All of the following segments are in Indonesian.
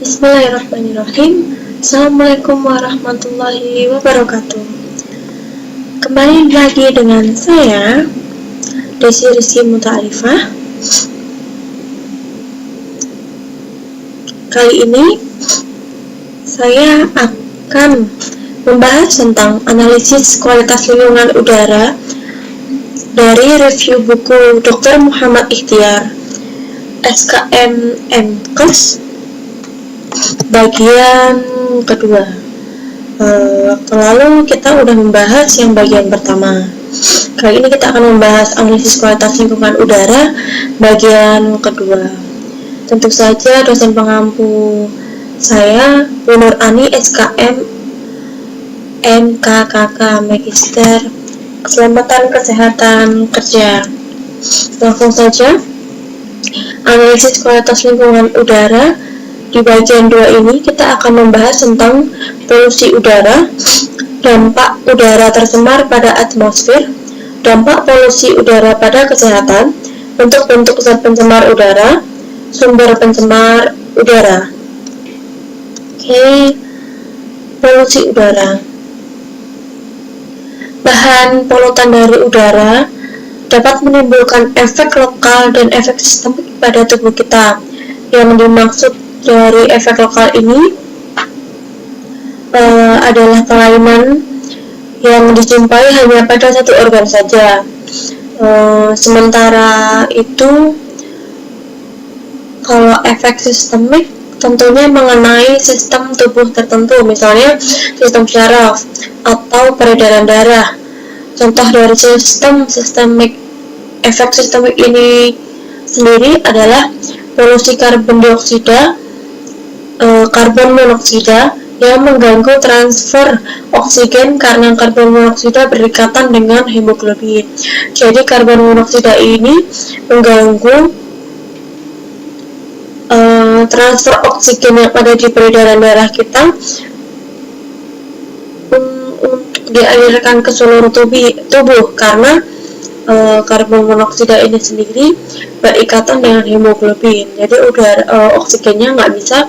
Bismillahirrahmanirrahim. Assalamualaikum warahmatullahi wabarakatuh. Kembali lagi dengan saya, Desi Rizky Muta'arifah. Kali ini saya akan membahas tentang analisis kualitas lingkungan udara dari review buku Dr. Muhammad Ikhtiar, SKM MKes, bagian kedua. Waktu lalu kita udah membahas yang bagian pertama. Kali ini kita akan membahas analisis kualitas lingkungan udara bagian kedua. Tentu saja dosen pengampu saya Bu Nur Ani, SKM MKKK Magister Keselamatan Kesehatan Kerja. Langsung saja, analisis kualitas lingkungan udara. Di bagian 2 ini kita akan membahas tentang polusi udara, dampak udara tercemar pada atmosfer, dampak polusi udara pada kesehatan, bentuk-bentuk zat pencemar udara, sumber pencemar udara. Polusi udara. Bahan polutan dari udara dapat menimbulkan efek lokal dan efek sistemik pada tubuh kita. Yang dimaksud dari efek lokal ini adalah kelainan yang dijumpai hanya pada satu organ saja. Sementara itu, kalau efek sistemik tentunya mengenai sistem tubuh tertentu, misalnya sistem syaraf atau peredaran darah. Contoh dari efek sistemik ini sendiri adalah polusi karbon dioksida, karbon monoksida yang mengganggu transfer oksigen karena karbon monoksida berikatan dengan hemoglobin. Jadi karbon monoksida ini mengganggu transfer oksigen yang ada di peredaran darah kita untuk dialirkan ke seluruh tubuh karena karbon monoksida ini sendiri berikatan dengan hemoglobin. Jadi oksigennya nggak bisa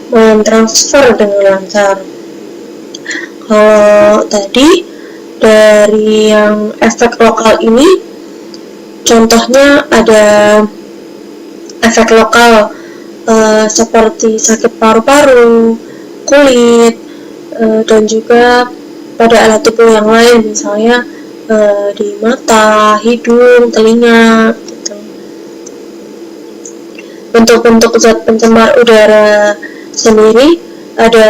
mentransfer dengan lancar. Kalau tadi dari yang efek lokal ini, contohnya ada efek lokal seperti sakit paru-paru, kulit, dan juga pada alat tubuh yang lain, misalnya di mata, hidung, telinga, gitu. Bentuk-bentuk zat pencemar udara sendiri ada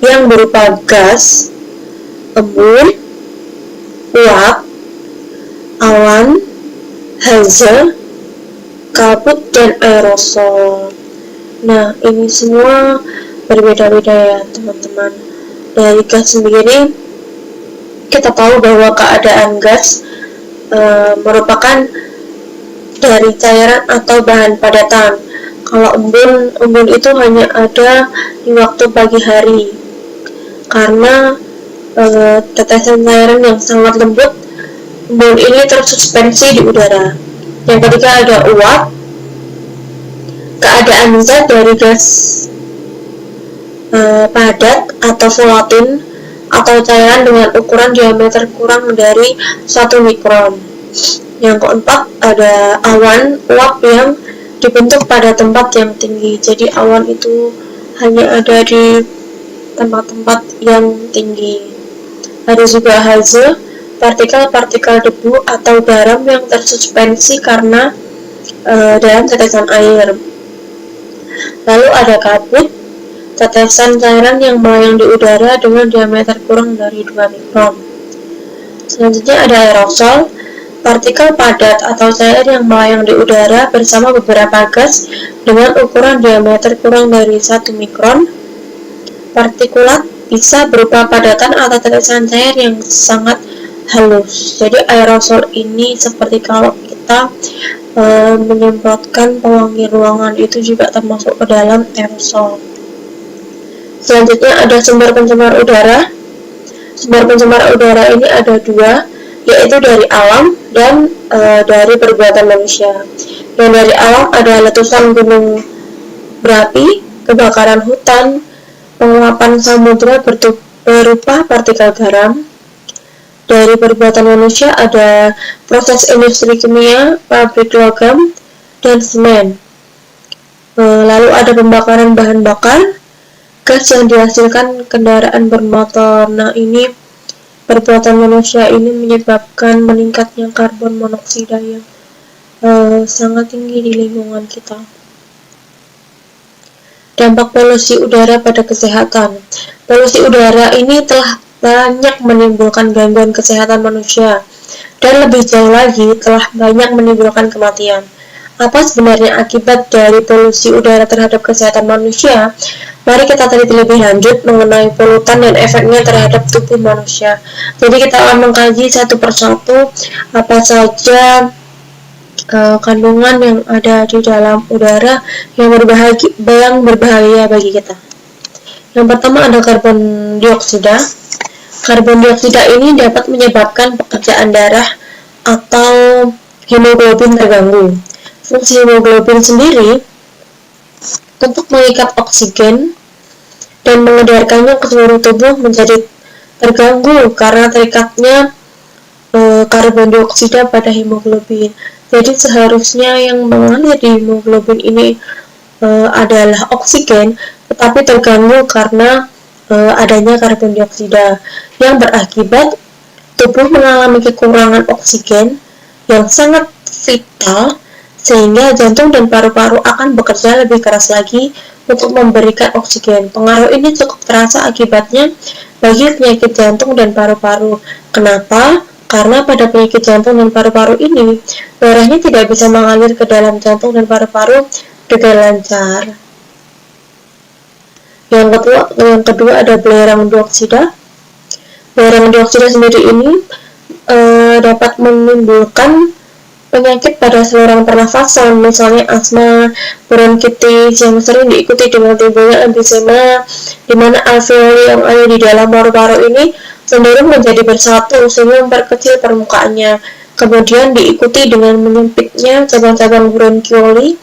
yang berupa gas, embun, uap, awan, haze, kabut, dan aerosol. Nah, ini semua berbeda-beda ya teman-teman. Dari gas sendiri, kita tahu bahwa keadaan gas merupakan dari cairan atau bahan padatan. Kalau embun itu hanya ada di waktu pagi hari karena tetesan cairan yang sangat lembut. Embun ini tersuspensi di udara. Yang ketiga ada uap, keadaan zat dari gas padat atau volatil atau cairan dengan ukuran diameter kurang dari 1 mikron. Yang keempat ada awan, uap yang dibentuk pada tempat yang tinggi. Jadi awan itu hanya ada di tempat-tempat yang tinggi. Ada juga haze, partikel-partikel debu atau garam yang tersuspensi karena dalam tetesan air. Lalu ada kabut, tetesan cairan yang melayang di udara dengan diameter kurang dari 2 mikron. Selanjutnya ada aerosol, partikel padat atau cair yang melayang di udara bersama beberapa gas dengan ukuran diameter kurang dari 1 mikron. Partikulat bisa berupa padatan atau tetesan cair yang sangat halus. Jadi aerosol ini seperti kalau kita menyemprotkan pewangi ruangan, itu juga termasuk ke dalam aerosol. Selanjutnya ada sumber pencemar udara. Sumber pencemar udara ini ada 2, yaitu dari alam dan dari perbuatan manusia. Yang dari alam ada letusan gunung berapi, kebakaran hutan, penguapan samudra berupa partikel garam. Dari perbuatan manusia ada proses industri kimia, pabrik logam, dan semen. Lalu ada pembakaran bahan bakar, gas yang dihasilkan kendaraan bermotor. Nah, ini perbuatan manusia ini menyebabkan meningkatnya karbon monoksida yang sangat tinggi di lingkungan kita. Dampak polusi udara pada kesehatan. Polusi udara ini telah banyak menimbulkan gangguan kesehatan manusia, dan lebih jauh lagi telah banyak menimbulkan kematian. Apa sebenarnya akibat dari polusi udara terhadap kesehatan manusia? Mari kita teliti lebih lanjut mengenai polutan dan efeknya terhadap tubuh manusia. Jadi kita akan mengkaji satu persatu apa saja kandungan yang ada di dalam udara yang berbahaya bagi kita. Yang pertama ada karbon dioksida. Karbon dioksida ini dapat menyebabkan pekerjaan darah atau hemoglobin terganggu. Fungsi hemoglobin sendiri untuk mengikat oksigen dan mengedarkannya ke seluruh tubuh menjadi terganggu karena terikatnya karbon dioksida pada hemoglobin. Jadi seharusnya yang mengalir di hemoglobin ini adalah oksigen, tetapi terganggu karena adanya karbon dioksida yang berakibat tubuh mengalami kekurangan oksigen yang sangat vital, sehingga jantung dan paru-paru akan bekerja lebih keras lagi untuk memberikan oksigen. Pengaruh ini cukup terasa akibatnya bagi penyakit jantung dan paru-paru. Kenapa? Karena pada penyakit jantung dan paru-paru ini, darahnya tidak bisa mengalir ke dalam jantung dan paru-paru dengan lancar. Yang kedua ada belerang dioksida. Belerang dioksida sendiri ini dapat menimbulkan penyakit pada saluran pernafasan, misalnya asma, bronkitis yang sering diikuti dengan timbulnya emfisema, di mana alveoli yang ada di dalam paru-paru ini cenderung menjadi bersatu sehingga memperkecil permukaannya. Kemudian diikuti dengan menyempitnya cabang-cabang bronkioli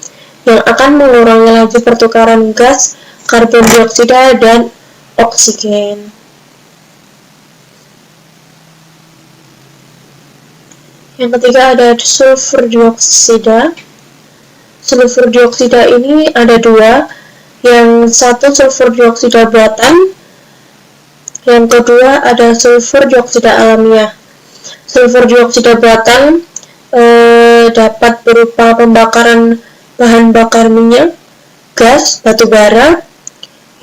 yang akan mengurangi laju pertukaran gas karbon dioksida dan oksigen. Yang ketiga ada sulfur dioksida. Sulfur dioksida ini ada dua. Yang satu sulfur dioksida buatan, yang kedua ada sulfur dioksida alamiah. Sulfur dioksida buatan dapat berupa pembakaran bahan bakar minyak, gas, batu bara,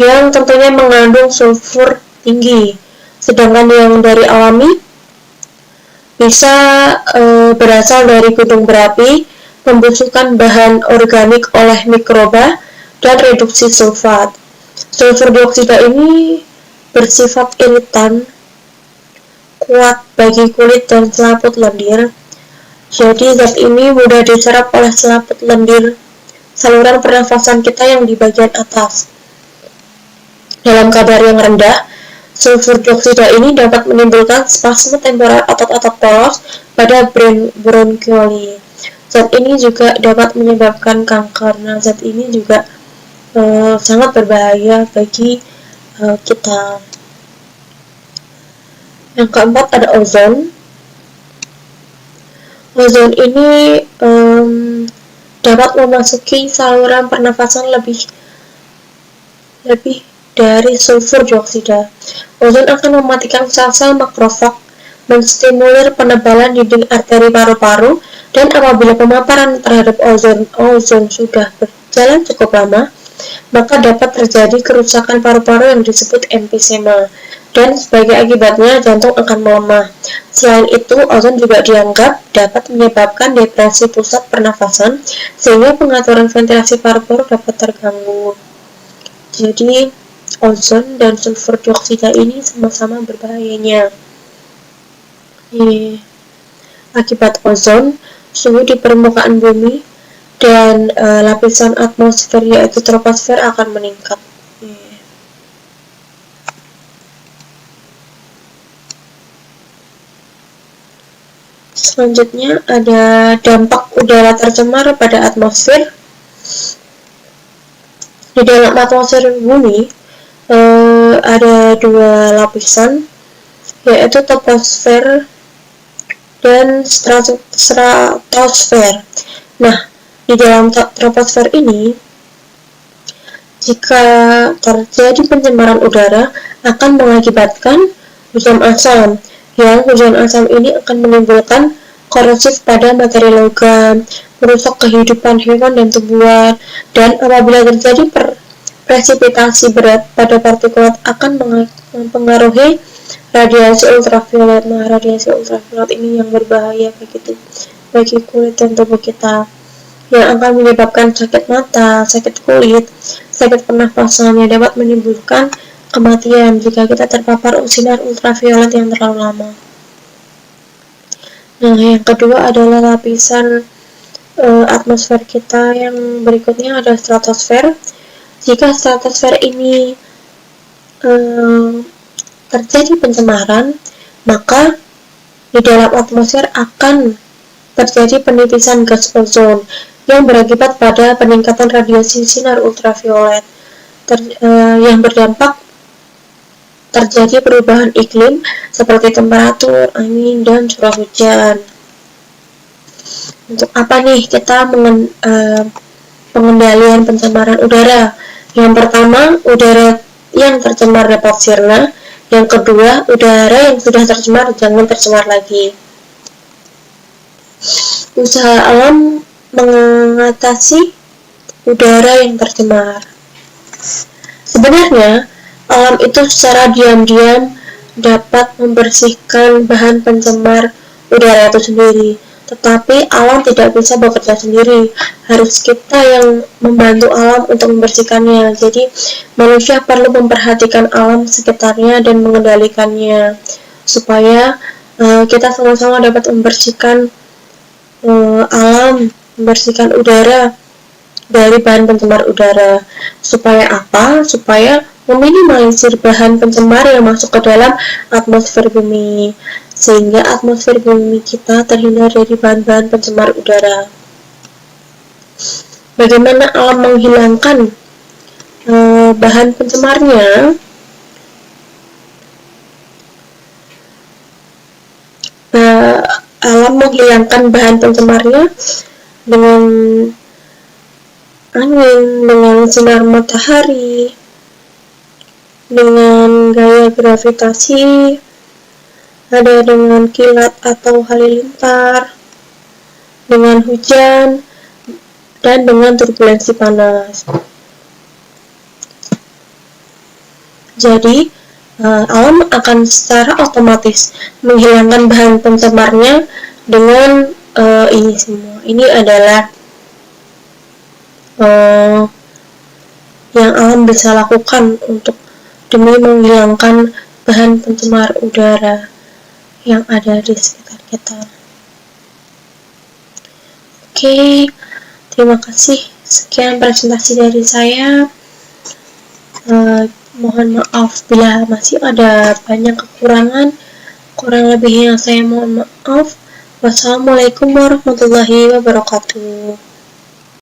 yang tentunya mengandung sulfur tinggi. Sedangkan yang dari alami bisa berasal dari gunung berapi, pembusukan bahan organik oleh mikroba, dan reduksi sulfat. Sulfur dioksida ini bersifat iritan, kuat bagi kulit dan selaput lendir. Jadi zat ini mudah diserap oleh selaput lendir saluran pernafasan kita yang di bagian atas. Dalam kadar yang rendah, sulfur dioksida ini dapat menimbulkan spasme temporal otot-otot polos pada bronkioli. Zat ini juga dapat menyebabkan kanker. Nah, zat ini juga sangat berbahaya bagi kita. Yang keempat ada ozon. Ozon ini dapat memasuki saluran pernafasan lebih dari sulfur dioksida. Ozon akan mematikan sel-sel makrofag, menstimulir penebalan dinding arteri paru-paru, dan apabila pemaparan terhadap ozon sudah berjalan cukup lama, maka dapat terjadi kerusakan paru-paru yang disebut emfisema, dan sebagai akibatnya jantung akan melemah. Selain itu, ozon juga dianggap dapat menyebabkan depresi pusat pernafasan, sehingga pengaturan ventilasi paru-paru dapat terganggu. Jadi, ozon dan sulfur dioksida ini sama-sama berbahayanya. Akibat ozon, suhu di permukaan bumi dan lapisan atmosfer yaitu troposfer akan meningkat. Selanjutnya ada dampak udara tercemar pada atmosfer. Di dalam atmosfer bumi ada 2 lapisan, yaitu troposfer dan stratosfer. Nah, di dalam troposfer ini, jika terjadi pencemaran udara, akan mengakibatkan hujan asam, yang hujan asam ini akan menimbulkan korosif pada materi logam, merusak kehidupan hewan dan tumbuhan, dan apabila terjadi presipitasi berat pada partikulat akan mempengaruhi radiasi ultraviolet. Nah, radiasi ultraviolet ini yang berbahaya bagi kulit dan tubuh kita, yang akan menyebabkan sakit mata, sakit kulit, sakit pernafasan, yang dapat menimbulkan kematian jika kita terpapar sinar ultraviolet yang terlalu lama. Nah, yang kedua adalah lapisan atmosfer kita. Yang berikutnya ada stratosfer. Jika stratosfer ini terjadi pencemaran, maka di dalam atmosfer akan terjadi penipisan gas ozon yang berakibat pada peningkatan radiasi sinar ultraviolet, yang berdampak terjadi perubahan iklim seperti temperatur, angin, dan curah hujan. Untuk apa nih kita pengendalian pencemaran udara? Yang pertama, udara yang tercemar dapat sirna. Yang kedua, udara yang sudah tercemar jangan tercemar lagi. Usaha alam mengatasi udara yang tercemar. Sebenarnya, alam itu secara diam-diam dapat membersihkan bahan pencemar udara itu sendiri. Tetapi alam tidak bisa bekerja sendiri, harus kita yang membantu alam untuk membersihkannya. Jadi manusia perlu memperhatikan alam sekitarnya dan mengendalikannya, supaya kita sama-sama dapat membersihkan alam, membersihkan udara dari bahan pencemar udara. Supaya apa? Supaya meminimalisir bahan pencemar yang masuk ke dalam atmosfer bumi, sehingga atmosfer bumi kita terhindar dari bahan-bahan pencemar udara. Bagaimana alam menghilangkan bahan pencemarnya? Alam menghilangkan bahan pencemarnya dengan angin, dengan sinar matahari, dengan gaya gravitasi, ada dengan kilat atau halilintar, dengan hujan, dan dengan turbulensi panas. Jadi, alam akan secara otomatis menghilangkan bahan pencemarnya dengan ini semua. Ini adalah yang alam bisa lakukan demi menghilangkan bahan pencemar udara yang ada di sekitar kita. Oke, terima kasih. Sekian presentasi dari saya. Mohon maaf bila masih ada banyak kekurangan. Kurang lebihnya saya mohon maaf. Wassalamualaikum warahmatullahi wabarakatuh.